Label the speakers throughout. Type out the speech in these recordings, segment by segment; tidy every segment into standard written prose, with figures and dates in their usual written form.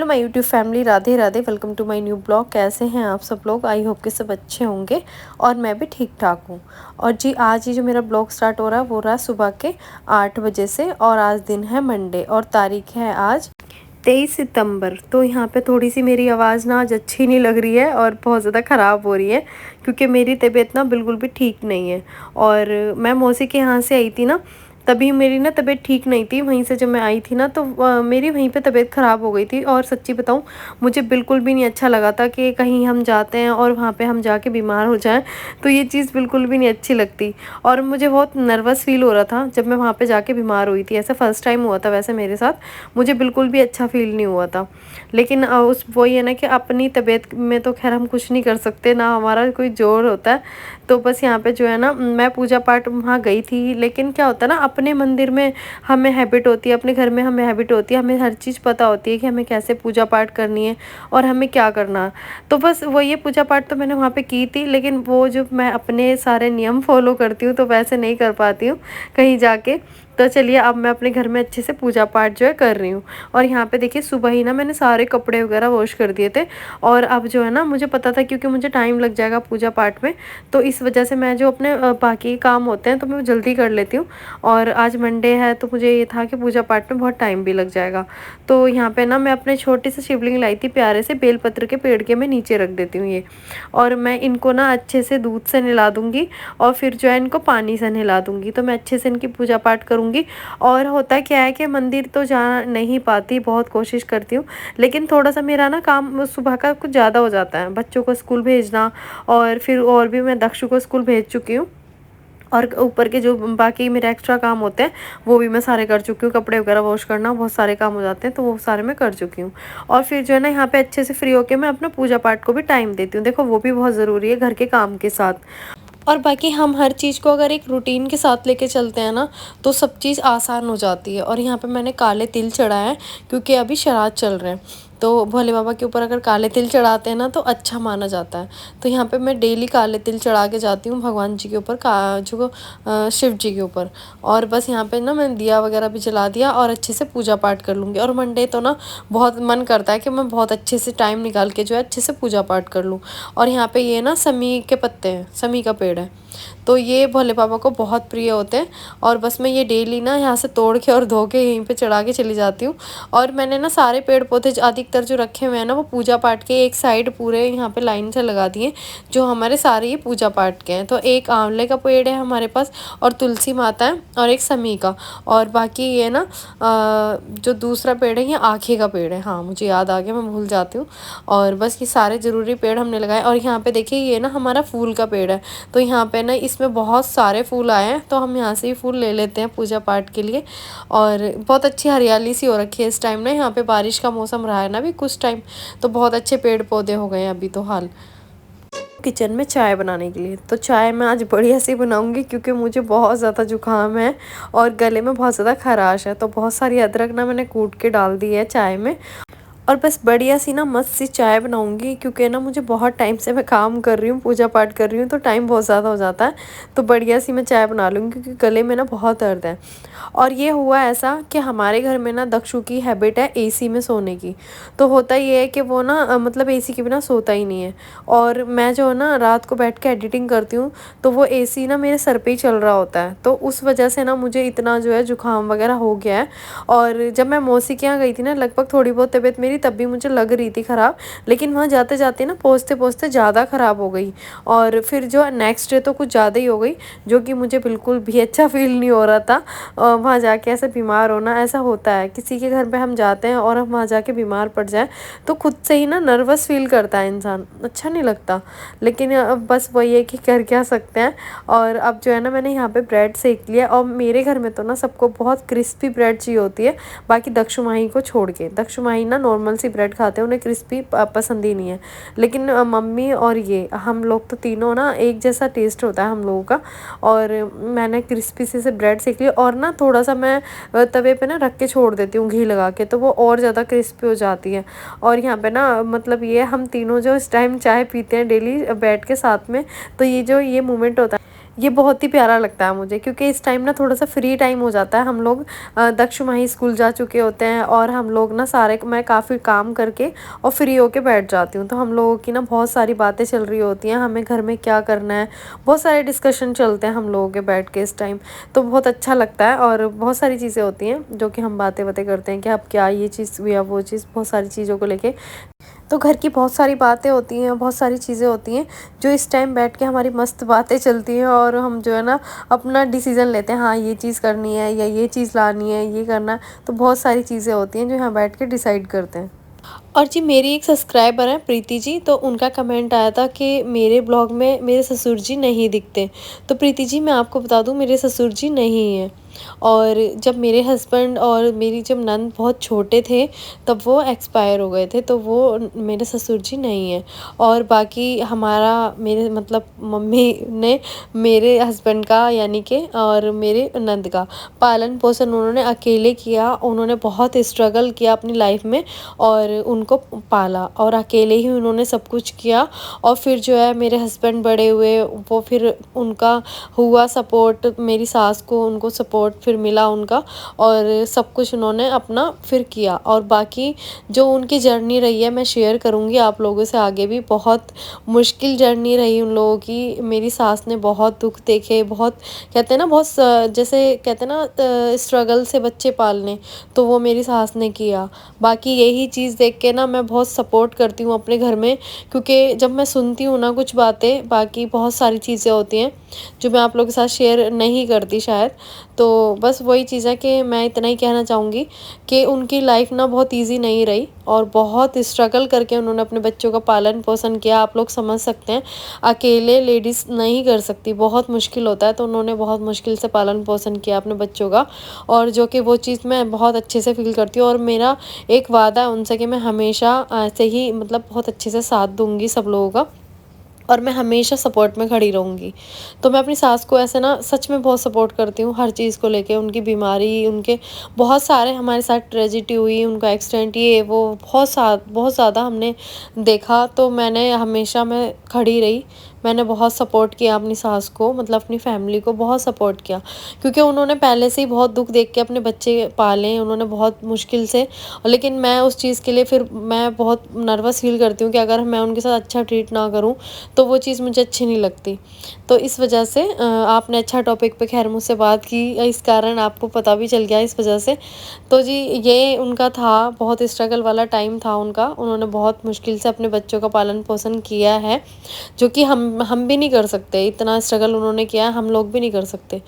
Speaker 1: Hello my YouTube family, Radhe Radhe. Welcome to my new blog. कैसे हैं आप सब लोग? आई होप कि सब अच्छे होंगे और मैं भी ठीक ठाक हूँ। और जी आज ये जो मेरा ब्लॉग स्टार्ट हो रहा है वो रहा सुबह के 8 बजे से, और आज दिन है मंडे और तारीख है आज 23 सितंबर। तो यहाँ पे थोड़ी सी मेरी आवाज़ ना आज अच्छी नहीं लग रही है और बहुत ज़्यादा ख़राब हो रही है, क्योंकि मेरी तबीयत ना बिल्कुल भी ठीक नहीं है। और मैं मौसी के यहाँ से आई थी ना, तभी मेरी ना तबीयत ठीक नहीं थी। वहीं से जब मैं आई थी ना तो मेरी वहीं पे तबीयत ख़राब हो गई थी। और सच्ची बताऊँ, मुझे बिल्कुल भी नहीं अच्छा लगा था कि कहीं हम जाते हैं और वहाँ पे हम जाके बीमार हो जाएं, तो ये चीज़ बिल्कुल भी नहीं अच्छी लगती। और मुझे बहुत नर्वस फ़ील हो रहा था जब मैं वहाँ पे जाके बीमार हुई थी। ऐसा फ़र्स्ट टाइम हुआ था वैसे मेरे साथ, मुझे बिल्कुल भी अच्छा फ़ील नहीं हुआ था। लेकिन उस वही है ना कि अपनी तबीयत में तो खैर हम कुछ नहीं कर सकते, ना हमारा कोई ज़ोर होता है। तो बस यहाँ पे जो है ना, मैं पूजा पाठ वहाँ गई थी, लेकिन क्या होता है ना, अपने मंदिर में हमें हैबिट होती है, अपने घर में हमें हैबिट होती है, हमें हर चीज़ पता होती है कि हमें कैसे पूजा पाठ करनी है और हमें क्या करना है। तो बस वो ये पूजा पाठ तो मैंने वहाँ पे की थी, लेकिन वो जो मैं अपने सारे नियम फॉलो करती हूँ तो वैसे नहीं कर पाती हूँ कहीं जाके। तो चलिए अब मैं अपने घर में अच्छे से पूजा पाठ जो है कर रही हूँ। और यहाँ पे देखिए सुबह ही ना मैंने सारे कपड़े वगैरह वॉश कर दिए थे। और अब जो है ना, मुझे पता था क्योंकि मुझे टाइम लग जाएगा पूजा पाठ में, तो इस वजह से मैं जो अपने बाकी काम होते हैं तो मैं जल्दी कर लेती हूँ। और आज मंडे है तो मुझे ये था कि पूजा पाठ में बहुत टाइम भी लग जाएगा। तो यहाँ पे ना मैं अपने छोटे से शिवलिंग लाई थी प्यारे से, बेलपत्र के पेड़ के मैं नीचे रख देती हूँ ये। और मैं इनको ना अच्छे से दूध से नहला दूँगी और फिर जो है इनको पानी से नहला दूँगी। तो मैं अच्छे से इनकी पूजा पाठ करूँगी। और होता क्या है कि मंदिर तो जा नहीं पाती, बहुत कोशिश करती हूँ, लेकिन थोड़ा सा मेरा ना काम सुबह का कुछ ज़्यादा हो जाता है, बच्चों को स्कूल भेजना, और फिर और भी मैं दक्षु को स्कूल भेज चुकी हूँ। और ऊपर के जो बाकी मेरे एक्स्ट्रा काम होते हैं वो भी मैं सारे कर चुकी हूँ। कपड़े वगैरह वॉश करना, बहुत सारे काम हो जाते हैं, तो वो सारे मैं कर चुकी हूँ। और फिर जो है ना, यहाँ पे अच्छे से फ्री होके मैं अपना पूजा पाठ को भी टाइम देती हूँ। देखो वो भी बहुत ज़रूरी है घर के काम के साथ। और बाकी हम हर चीज़ को अगर एक रूटीन के साथ लेके चलते हैं ना, तो सब चीज़ आसान हो जाती है। और यहाँ पे मैंने काले तिल चढ़ाए हैं, क्योंकि अभी श्राद्ध चल रहे हैं। तो भोले बाबा के ऊपर अगर काले तिल चढ़ाते हैं ना तो अच्छा माना जाता है। तो यहाँ पे मैं डेली काले तिल चढ़ा के जाती हूँ भगवान जी के ऊपर, शिव जी के ऊपर। और बस यहाँ पे ना मैंने दिया वगैरह भी जला दिया और अच्छे से पूजा पाठ कर लूँगी। और मंडे तो ना बहुत मन करता है कि मैं बहुत अच्छे से टाइम निकाल के जो है अच्छे से पूजा पाठ कर लूँ। और यहाँ पे ये ना समी के पत्ते हैं, समी का पेड़ है, तो ये भोले बाबा को बहुत प्रिय होते हैं। और बस मैं ये डेली ना यहाँ से तोड़ के और धो के यहीं पे चढ़ा के चली जाती हूँ। और मैंने ना सारे पेड़ पौधे अधिकतर जो रखे हुए हैं ना, वो पूजा पाठ के एक साइड पूरे यहाँ पे लाइन से लगा दिए, जो हमारे सारे ये पूजा पाठ के हैं। तो एक आंवले का पेड़ है हमारे पास, और तुलसी माता है, और एक समी का, और बाकी ये ना जो दूसरा पेड़ है ये आँखे का पेड़ है। हाँ मुझे याद आ गया, मैं भूल जाती हूँ। और बस ये सारे ज़रूरी पेड़ हमने लगाए। और यहाँ पे देखिए ये ना हमारा फूल का पेड़ है, तो यहाँ पे ना इसमें बहुत सारे फूल आए हैं, तो हम यहाँ से ही फूल ले लेते हैं पूजा पाठ के लिए। और बहुत अच्छी हरियाली सी हो रखी है इस टाइम ना, यहाँ पे बारिश का मौसम रहा है ना अभी कुछ टाइम, तो बहुत अच्छे पेड़ पौधे हो गए हैं अभी तो हाल। किचन में चाय बनाने के लिए, तो चाय मैं आज बढ़िया सी बनाऊंगी, क्योंकि मुझे बहुत ज़्यादा जुकाम है और गले में बहुत ज़्यादा खराश है। तो बहुत सारी अदरक ना मैंने कूट के डाल दी है चाय में, और बस बढ़िया सी ना मस्त सी चाय बनाऊंगी। क्योंकि ना मुझे बहुत टाइम से मैं काम कर रही हूँ, पूजा पाठ कर रही हूँ, तो टाइम बहुत ज़्यादा हो जाता है। तो बढ़िया सी मैं चाय बना लूँगी, क्योंकि गले में ना बहुत दर्द है। और ये हुआ ऐसा कि हमारे घर में ना दक्षु की हैबिट है एसी में सोने की। तो होता ये है कि वो ना मतलब एसी के बिना सोता ही नहीं है। और मैं जो है ना रात को बैठ के एडिटिंग करती हूँ, तो वो एसी ना मेरे सर पे ही चल रहा होता है, तो उस वजह से ना मुझे इतना जो है जुकाम वगैरह हो गया है। और जब मैं मौसी के यहाँ गई थी ना, लगभग थोड़ी बहुत तबीयत मेरी तब भी मुझे लग रही थी ख़राब, लेकिन वहाँ जाते जाते ना पहुँचते पहुँचते ज़्यादा ख़राब हो गई। और फिर जो नेक्स्ट डे तो कुछ ज़्यादा ही हो गई, जो कि मुझे बिल्कुल भी अच्छा फील नहीं हो रहा था। वहाँ जाके ऐसे बीमार होना, ऐसा होता है किसी के घर पे हम जाते हैं और हम वहाँ जाके बीमार पड़ जाएं, तो खुद से ही ना नर्वस फील करता है इंसान, अच्छा नहीं लगता। लेकिन अब बस वही है कि कर क्या सकते हैं। और अब जो है ना, मैंने यहाँ पे ब्रेड सेक लिया, और मेरे घर में तो ना सबको बहुत क्रिस्पी ब्रेड चाहिए होती है, बाकी दक्षु माही को छोड़ के। दक्षु माही ना नॉर्मल सी ब्रेड खाते हैं, उन्हें क्रिस्पी पसंद ही नहीं है। लेकिन मम्मी और ये हम लोग तो तीनों ना एक जैसा टेस्ट होता है हम लोगों का। और मैंने क्रिस्पी से ब्रेड सेक लिया, और ना थोड़ा सा मैं तवे पे ना रख के छोड़ देती हूँ घी लगा के, तो वो और ज़्यादा क्रिस्पी हो जाती है। और यहाँ पे ना मतलब ये हम तीनों जो इस टाइम चाय पीते हैं डेली बैठ के साथ में, तो ये जो ये मोमेंट होता है, ये बहुत ही प्यारा लगता है मुझे, क्योंकि इस टाइम ना थोड़ा सा फ्री टाइम हो जाता है। हम लोग दक्ष माही स्कूल जा चुके होते हैं और हम लोग ना सारे मैं काफ़ी काम करके और फ्री होके बैठ जाती हूँ। तो हम लोगों की ना बहुत सारी बातें चल रही होती हैं, हमें घर में क्या करना है, बहुत सारे डिस्कशन चलते हैं हम लोगों के बैठ के इस टाइम। तो बहुत अच्छा लगता है और बहुत सारी चीज़ें होती हैं जो कि हम बातें करते हैं कि अब क्या ये चीज़ या वो चीज़, बहुत सारी चीज़ों को लेके। तो घर की बहुत सारी बातें होती हैं, बहुत सारी चीज़ें होती हैं जो इस टाइम बैठ के हमारी मस्त बातें चलती हैं और हम जो है ना अपना डिसीज़न लेते हैं, हाँ ये चीज़ करनी है या ये चीज़ लानी है, ये करना है। तो बहुत सारी चीज़ें होती हैं जो यहाँ बैठ के डिसाइड करते हैं। और जी मेरी एक सब्सक्राइबर हैं प्रीति जी, तो उनका कमेंट आया था कि मेरे ब्लॉग में मेरे ससुर जी नहीं दिखते। तो प्रीति जी मैं आपको बता दूं, मेरे ससुर जी नहीं हैं। और जब मेरे हस्बैंड और मेरी जब नंद बहुत छोटे थे तब वो एक्सपायर हो गए थे, तो वो मेरे ससुर जी नहीं हैं। और बाकी हमारा मेरे मतलब मम्मी ने मेरे हस्बैंड का यानी कि और मेरे नंद का पालन पोषण उन्होंने अकेले किया। उन्होंने बहुत स्ट्रगल किया अपनी लाइफ में और उनको पाला और अकेले ही उन्होंने सब कुछ किया। और फिर जो है मेरे हस्बैंड बड़े हुए, वो फिर उनका हुआ सपोर्ट, मेरी सास को उनको सपोर्ट फिर मिला उनका, और सब कुछ उन्होंने अपना फिर किया। और बाकी जो उनकी जर्नी रही है मैं शेयर करूँगी आप लोगों से आगे भी। बहुत मुश्किल जर्नी रही उन लोगों की। मेरी सास ने बहुत दुख देखे, बहुत कहते हैं ना, बहुत जैसे कहते हैं ना स्ट्रगल से बच्चे पालने, तो वो मेरी सास ने किया। बाकी यही चीज़ देख के ना मैं बहुत सपोर्ट करती हूँ अपने घर में, क्योंकि जब मैं सुनती हूँ ना कुछ बातें, बाकी बहुत सारी चीज़ें होती हैं जो मैं आप लोगों के साथ शेयर नहीं करती शायद। तो बस वही चीज़ है कि मैं इतना ही कहना चाहूँगी कि उनकी लाइफ ना बहुत ईजी नहीं रही और बहुत स्ट्रगल करके उन्होंने अपने बच्चों का पालन पोषण किया। आप लोग समझ सकते हैं, अकेले लेडीज़ नहीं कर सकती, बहुत मुश्किल होता है। तो उन्होंने बहुत मुश्किल से पालन पोषण किया अपने बच्चों का, और जो कि वो चीज़ मैं बहुत अच्छे से फील करती हूँ। और मेरा एक वादा है उनसे कि मैं हमेशा ऐसे ही मतलब बहुत अच्छे से साथ दूँगी सब लोगों का, और मैं हमेशा सपोर्ट में खड़ी रहूँगी। तो मैं अपनी सास को ऐसे ना सच में बहुत सपोर्ट करती हूँ हर चीज़ को लेके, उनकी बीमारी, उनके बहुत सारे हमारे साथ ट्रेजेडी हुई, उनका एक्सीडेंट, ये वो बहुत ज़्यादा हमने देखा। तो मैंने हमेशा मैं खड़ी रही, मैंने बहुत सपोर्ट किया अपनी सास को, मतलब अपनी फैमिली को बहुत सपोर्ट किया, क्योंकि उन्होंने पहले से ही बहुत दुख देख के अपने बच्चे पाले, उन्होंने बहुत मुश्किल से। लेकिन मैं उस चीज़ के लिए फिर मैं बहुत नर्वस फील करती हूँ कि अगर मैं उनके साथ अच्छा ट्रीट ना करूँ तो वो चीज़ मुझे अच्छी नहीं लगती। तो इस वजह से आपने अच्छा टॉपिक पे खैर मुझसे बात की, इस कारण आपको पता भी चल गया इस वजह से। तो जी ये उनका था, बहुत स्ट्रगल वाला टाइम था उनका, उन्होंने बहुत मुश्किल से अपने बच्चों का पालन पोषण किया है, जो कि हम भी नहीं कर सकते। इतना स्ट्रगल उन्होंने किया है, हम लोग भी नहीं कर सकते।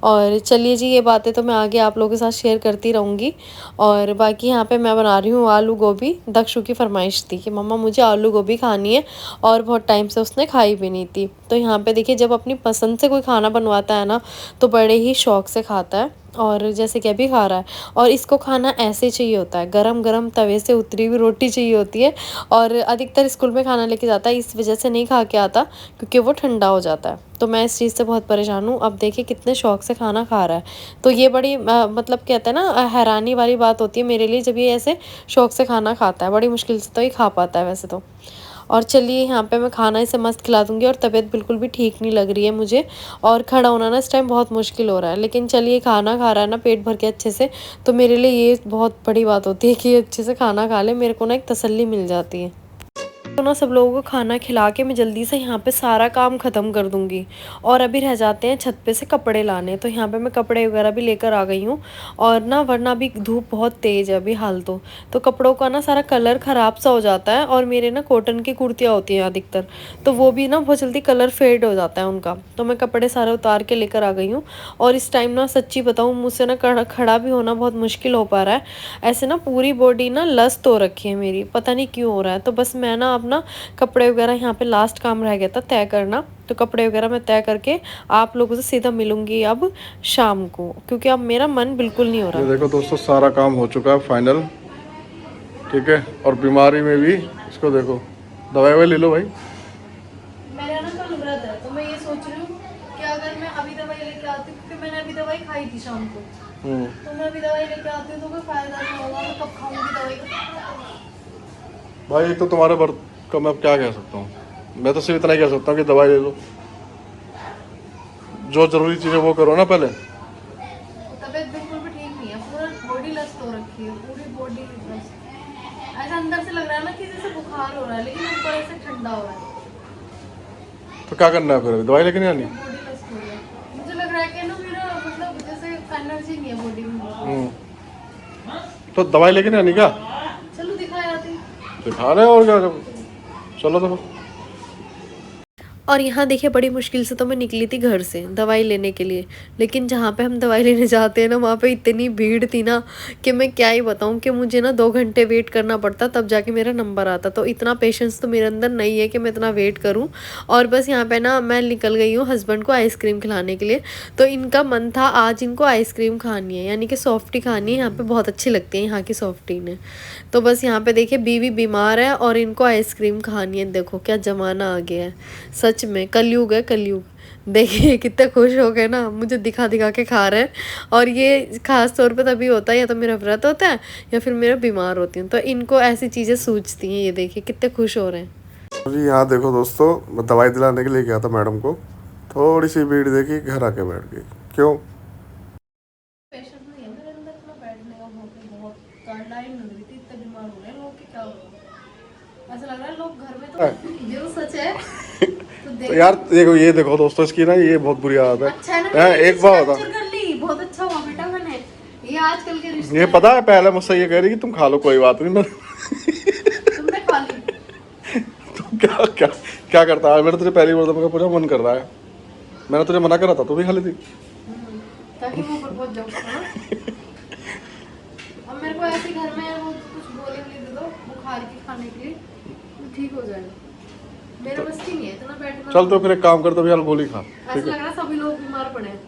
Speaker 1: और चलिए जी, ये बातें तो मैं आगे आप लोगों के साथ शेयर करती रहूँगी। और बाकी यहाँ पे मैं बना रही हूँ आलू गोभी। दक्षु की फरमाइश थी कि मम्मा मुझे आलू गोभी खानी है, और बहुत टाइम से उसने खाई भी नहीं थी। तो यहाँ पे देखिए, जब अपनी पसंद से कोई खाना बनवाता है ना तो बड़े ही शौक से खाता है, और जैसे कि अभी खा रहा है। और इसको खाना ऐसे चाहिए होता है, गरम गरम तवे से उतरी हुई रोटी चाहिए होती है। और अधिकतर स्कूल में खाना लेके जाता है, इस वजह से नहीं खा के आता क्योंकि वो ठंडा हो जाता है। तो मैं इस चीज़ से बहुत परेशान हूँ। अब देखिए कितने शौक से खाना खा रहा है। तो ये बड़ी मतलब कहते हैं ना हैरानी वाली बात होती है मेरे लिए, जब ये ऐसे शौक से खाना खाता है। बड़ी मुश्किल से तो ये खा पाता है वैसे तो। और चलिए यहाँ पे मैं खाना इसे मस्त खिला दूँगी। और तबीयत बिल्कुल भी ठीक नहीं लग रही है मुझे, और खड़ा होना ना इस टाइम बहुत मुश्किल हो रहा है। लेकिन चलिए, खाना खा रहा है ना पेट भर के अच्छे से, तो मेरे लिए ये बहुत बड़ी बात होती है कि अच्छे से खाना खा ले, मेरे को ना एक तसल्ली मिल जाती है। तो ना सब लोगों को खाना खिला के मैं जल्दी से यहाँ पे सारा काम ख़त्म कर दूँगी। और अभी रह जाते हैं छत पे से कपड़े लाने, तो यहाँ पे मैं कपड़े वगैरह भी लेकर आ गई हूँ। और ना वरना अभी धूप बहुत तेज़ है अभी हाल तो कपड़ों का ना सारा कलर ख़राब सा हो जाता है। और मेरे ना कॉटन की कुर्तियाँ होती हैं अधिकतर, तो वो भी ना बहुत जल्दी कलर फेड हो जाता है उनका। तो मैं कपड़े सारे उतार के लेकर आ गई हूँ। और इस टाइम ना सच्ची बताऊँ, मुझसे ना खड़ा भी होना बहुत मुश्किल हो पा रहा है। ऐसे ना पूरी बॉडी ना लस्त हो रखी है मेरी, पता नहीं क्यों हो रहा है। तो बस मैं ना अपना कपड़े वगैरह, यहाँ पे लास्ट काम रह गया था तय करना, तो कपड़े वगैरह मैं तय करके आप लोगों से सीधा मिलूंगी अब शाम को, क्योंकि अब मेरा मन बिल्कुल नहीं हो रहा।
Speaker 2: ये देखो दोस्तों, सारा काम हो चुका है फाइनल, ठीक है। और बीमारी में भी इसको देखो, दवाई ले लो भाई।
Speaker 1: मेरा ना कल व्रत है, तो मैं ये सोच रही हूँ कि अगर मैं अभी दवाई लेके आती हूँ, क्योंकि मैंने अभी दवाई खाई थी शाम को, तो मैं अभी दवाई लेके आती हूँ तो कोई फायदा नहीं होगा। मैं कब खाऊंगी दवाई?
Speaker 2: भाई तो तुम्हारे वर्त का मैं अब क्या कह सकता हूँ, मैं तो सिर्फ इतना ही कह सकता हूँ कि दवाई ले लो। जो जरूरी चीज़ें वो करो ना पहले।
Speaker 1: तबीयत बिल्कुल भी ठीक नहीं है, पूरा बॉडी लस्ट हो रखी है, पूरी बॉडी लस्ट। ऐसा अंदर से लग रहा है ना कि जैसे बुखार हो रहा है, लेकिन ऊपर से ठंडा हो रहा है।
Speaker 2: तो क्या करना है फिर, दवाई लेके नहीं आनी?
Speaker 1: बॉडी लस्ट हो रहा है, मुझे लग रहा है कि ना मेरा मतलब जैसे एनर्जी नहीं है बॉडी में।
Speaker 2: तो दवाई लेके नहीं आनी क्या?
Speaker 1: चलो दिखाया आती।
Speaker 2: दिखा रहे और क्या, चलो तो।
Speaker 1: और यहाँ देखिए बड़ी मुश्किल से तो मैं निकली थी घर से दवाई लेने के लिए, लेकिन जहाँ पे हम दवाई लेने जाते हैं ना वहाँ पे इतनी भीड़ थी ना कि मैं क्या ही बताऊँ कि मुझे ना 2 घंटे वेट करना पड़ता तब जाके मेरा नंबर आता। तो इतना पेशेंस तो मेरे अंदर नहीं है कि मैं इतना वेट करूँ। और बस यहाँ पे ना मैं निकल गई हूँ हस्बैंड को आइसक्रीम खिलाने के लिए। तो इनका मन था आज इनको आइसक्रीम खानी है, यानी कि सॉफ्टी खानी है। यहाँ पर बहुत अच्छी लगती है यहाँ की सॉफ्टी ने। तो बस यहाँ पे देखिए बीवी बीमार है और इनको आइसक्रीम खानी है। देखो क्या ज़माना आ गया है, सच में कलयुग है कलयुग। देखिए कितने खुश हो गए ना, मुझे दिखा दिखा के खा रहे हैं। और ये खास तौर पे तभी होता है या तो मेरा व्रत होता है या फिर मेरा बीमार होती हूँ, तो इनको ऐसी चीज़ें सूझती हैं। ये देखिए कितने खुश हो रहे हैं।
Speaker 2: जी यहाँ देखो दोस्तों, मैं दवाई दिलाने के लिए गया था मैडम को, थोड़ी सी भीड़ देखी, घर आके बैठ गई। क्यों?
Speaker 1: पेशेंस नहीं है मेरे अंदर इतना बैठने का, बहुत लाइन लग रही थी, इतने बीमार हो रहे हैं लोग कि क्या होगा। ऐसा लग रहा है लोग घर में तो ये तो सच है।
Speaker 2: तो यार देखो, ये देखो दोस्तों, इसकी ना ये बहुत बुरी आदत है।
Speaker 1: अच्छा है ना,
Speaker 2: एक बार होता,
Speaker 1: कर ली, बहुत अच्छा हुआ बेटा मैंने। ये आजकल के रिश्ते
Speaker 2: ये पता है पहले मुझसे ये कह रही कि तुम खा लो कोई बात नहीं, मैं
Speaker 1: तुमने खा ली।
Speaker 2: तुम क्या क्या क्या करता है? मैंने तुझे पहली बार तो पूरा मन कर रहा है, मैंने तुझे मना करा था, तू भी खा ली थी।
Speaker 1: ताकि मुंह पर बहुत जाऊँ। अब मेरे को ऐसे घर में वो कुछ गोली वोली दे दो बुखार की खाने के लिए, तो ठीक हो जाएगा। मेरे बस की नहीं है इतना बैठना।
Speaker 2: चल तो फिर एक काम कर, तो भैया गोली खा,
Speaker 1: ऐसा
Speaker 2: ठीक
Speaker 1: लग
Speaker 2: है?
Speaker 1: रहा है सभी लोग बीमार पड़े हैं।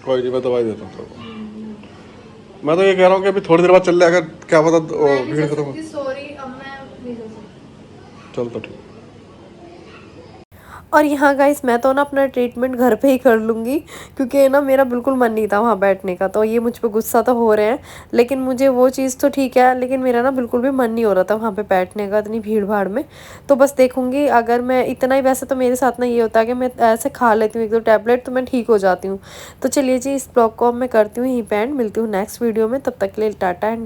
Speaker 2: कोई नहीं, मैं दवाई देता हूँ तेरे को। मैं तो ये कह रहा हूँ कि अभी थोड़ी देर बाद चल जाएगा, क्या पता भीड़ खत्म हो।
Speaker 1: सॉरी, अब मैं नहीं जा सकती।
Speaker 2: चल तो ठीक।
Speaker 1: और यहाँ गाइस मैं तो ना अपना ट्रीटमेंट घर पे ही कर लूँगी, क्योंकि ना मेरा बिल्कुल मन नहीं था वहाँ बैठने का। तो ये मुझ पे गुस्सा तो हो रहे हैं, लेकिन मुझे वो चीज़ तो ठीक है, लेकिन मेरा ना बिल्कुल भी मन नहीं हो रहा था वहाँ पे बैठने का इतनी भीड़ भाड़ में। तो बस देखूँगी, अगर मैं इतना ही, वैसे तो मेरे साथ ना ये होता है कि मैं ऐसे खा लेती हूँ 1-2 टैबलेट तो मैं ठीक हो जाती हूँ। तो चलिए जी, इस ब्लॉग को अब मैं करती हूँ यहीं पे एंड, मिलती हूँ नेक्स्ट वीडियो में। तब तक के लिए टाटा एंड